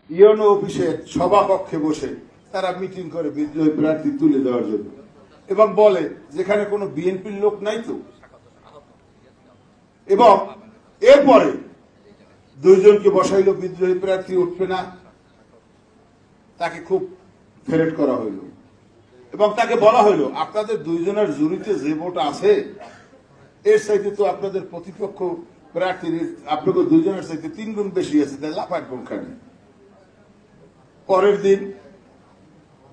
YONO অফিসের সভাকক্ষে বসে তারা মিটিং করে বিদ্রোহী প্রার্থী তুলে দেওয়ার জন্য, এবং বলে যেখানে কোনো বিএনপির লোক নাই তো। এবং এরপরে দুইজনকে বসাইল, বিদ্রোহী প্রার্থী উঠবে না, তাকে খুব থ্রেট করা হইল এবং তাকে বলা হইল আপনাদের দুইজনের জুরিতে যে ভোট আছে এর চাইতে তো আপনাদের প্রতিপক্ষ প্রার্থীর আপনাদের দুইজনের চাইতে 3 গুণ বেশি আছে, তাই লাফার কোনখানে। পরের দিন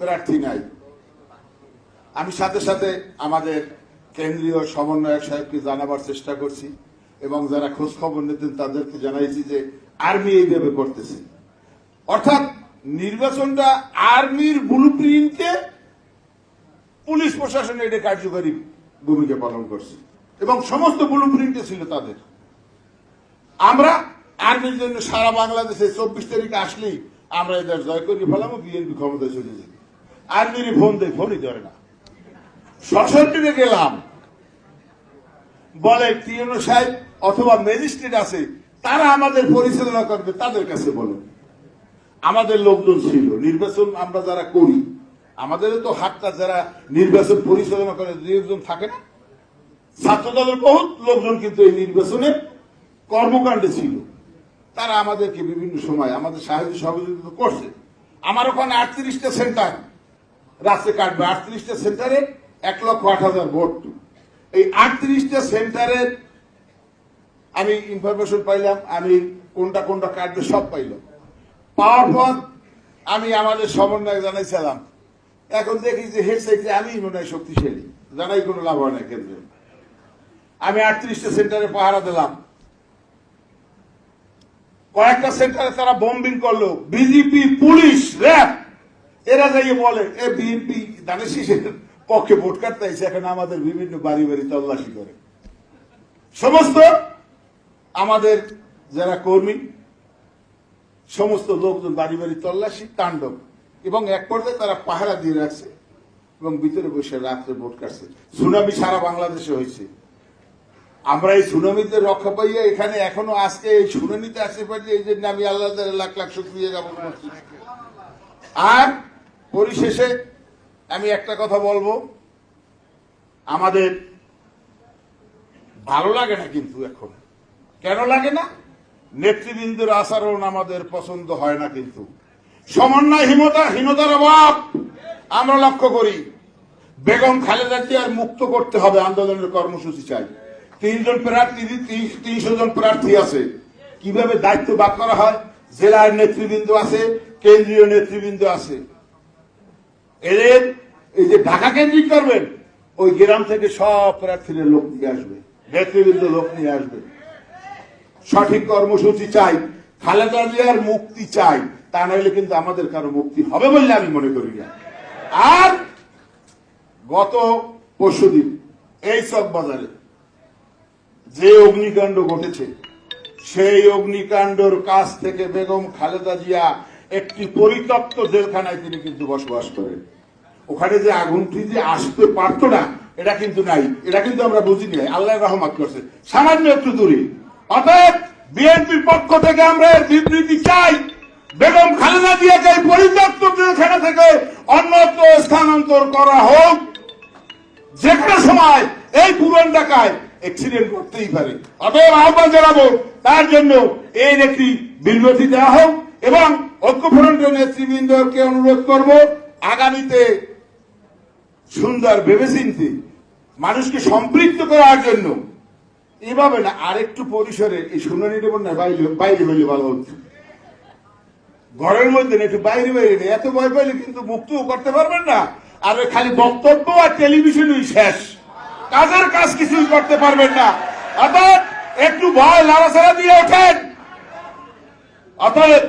প্রার্থী নাই। আমি সাথে সাথে আমাদের কেন্দ্রীয় সমন্বয়ক সাহেবকে জানাবার চেষ্টা করছি এবং যারা খোঁজ খবর নিতেন তাদেরকে জানাইছি যে আর্মি এইভাবে করতেছে, অর্থাৎ নির্বাচনটা আর্মির ব্লুপ্রিন্টে পুলিশ প্রশাসন এটা কার্যকরী ভূমিকা পালন করছে এবং সমস্ত ব্লুপ্রিন্টে ছিল তাদের। আমরা আর্মির জন্য সারা বাংলাদেশে 24 তারিখে আসলেই আমরা এদের জয় করে ফেলামো, বিএনপি ক্ষমতায় চলে যাবে। আর্মির ফোন দেয়, ফোনই ধরে না। সশরীরে গেলাম, বলে টিএনও সাহেব অথবা ম্যাজিস্ট্রেট আছে, তারা আমাদের পরিচালনা করবে, তাদের কাছে বলুন। আমাদের লোকজন ছিল, নির্বাচন আমরা যারা করি আমাদেরও তো হাতটা, যারা নির্বাচন পরিচালনা করে 2-1 থাকে না। ছাত্র দলের বহুত লোকজন কিন্তু এই নির্বাচনে কর্মকাণ্ডে ছিল, তারা আমাদেরকে বিভিন্ন সময় আমাদের সাহায্য সহযোগিতা করছে। আমার ওখানে 38টা সেন্টার রাস্তে কাটবে, 38টা সেন্টারে 1,08,000 ভোট। এই 38টা সেন্টারের আমি ইনফরমেশন পাইলাম, আমি কোনটা কোনটা কাটবে সব পাইলাম। পাওয়ার পর আমি আমাদের সমন্বয় জানাইছিলাম, এখন দেখি যে হেড সাইডে আমি মনে হয় শক্তিশালী, জানাই কোনো লাভ হয় না কেন্দ্রে। আমি 38টা সেন্টারে পাহারা দিলাম, কয়েকটা সেন্টারে তারা বম্বিং করলো, বিজেপি, পুলিশ, র্যাব এরা যাইয়ে বলে এ বিএনপি ধানের শীষের পক্ষে ভোট কাটতে আইছে, এখন আমাদের বিভিন্ন বাড়ি বাড়ি তল্লাশি করে। সমস্ত আমাদের যারা কর্মী সমস্ত লোকজন বাড়ি বাড়ি তল্লাশি, তাণ্ডব, এবং এক পর্যায়ে তারা পাহারা দিয়ে রাখছে এবং ভিতরে বসে রাত্রে ভোট কাটছে। সুনামি সারা বাংলাদেশে হয়েছে। আমরা এই সুনামিতে রক্ষা পাইয়া এখানে এখনো আজকে এই শুনানিতে আসতে পারি, এই জন্য আমি আল্লাহ লাখ লাখ শুকরিয়া জ্ঞাপন করছি। আর পরিশেষে আমি একটা কথা বলবো, আমাদের ভালো লাগে না কিন্তু এখন। কেন লাগে না? নেতৃবৃন্দের আচরণ আমাদের পছন্দ হয় না, কিন্তু সমন্বয়হীনতার অভাব আমরা লক্ষ্য করি। বেগম খালেদা জিয়ার মুক্ত করতে হবে আন্দোলনের কর্মসূচি চাই। 300 জন প্রার্থী আছে, কিভাবে দায়িত্ব ভাগ করা হয়, জেলার নেতৃবৃন্দ আছে, কেন্দ্রীয় নেতৃবৃন্দ আছে, এদের এই যে ঢাকা কেন্দ্রিক করবেন, ওই গ্রাম থেকে সব প্রার্থীদের লোক নিয়ে আসবে, নেতৃবৃন্দ লোক নিয়ে আসবে। সঠিক কর্মসূচি চাই, খালেদা জিয়ার মুক্তি চাই, তা নাহলে কিন্তু আমাদের কারো মুক্তি হবে বলে আমি মনে করি না। আর গত পরশুদিন এই চকবাজারে যে অগ্নিকাণ্ড ঘটেছে, সেই অগ্নিকাণ্ডর কাছ থেকে বেগম খালেদা জিয়া একটি পরিত্যক্ত জেলখানায় তিনি কিন্তু বসবাস করেন। ওখানে যে আগুনটি যে আসতে পারত না এটা কিন্তু নাই, এটা কিন্তু আমরা বুঝিনি, আল্লাহ রহমত করছে সামান্য একটু দূরে। অর্থাৎ বিএনপির পক্ষ থেকে আমরা এর বিবৃতি চাই, বেগম খালেদা জিয়াকে পরিত্যক্ত জেলখানা থেকে অন্যত্র স্থানান্তর করা হোক। যে কোনো সময় এই পুরান ঢাকায় অ্যাক্সিডেন্ট করতেই পারে, অতএব আহ্বান জানাবো তার জন্য এই একটি বিবৃতি দেওয়া হোক এবং ঐক্যফ্রন্টের নেতৃবৃন্দকে অনুরোধ করব আগামীতে সুন্দর ভেবেচিন্তে মানুষকে সম্পৃক্ত করার জন্য এভাবে না, আরেকটু পরিসরে এই শুনানি দেব না, বাইরে হইলে ভালো হচ্ছে। ঘরের মধ্যে একটু বাইরে বাইরে নেই, এত ভয় পাইলে কিন্তু মুক্তও করতে পারবেন না। আর খালি বক্তব্য আর টেলিভিশনই শেষ, কাজের কাজ কিছুই করতে পারবেন না। অর্থাৎ একটু ভয় লাড়াছাড়া দিয়ে ওঠেন। অতএব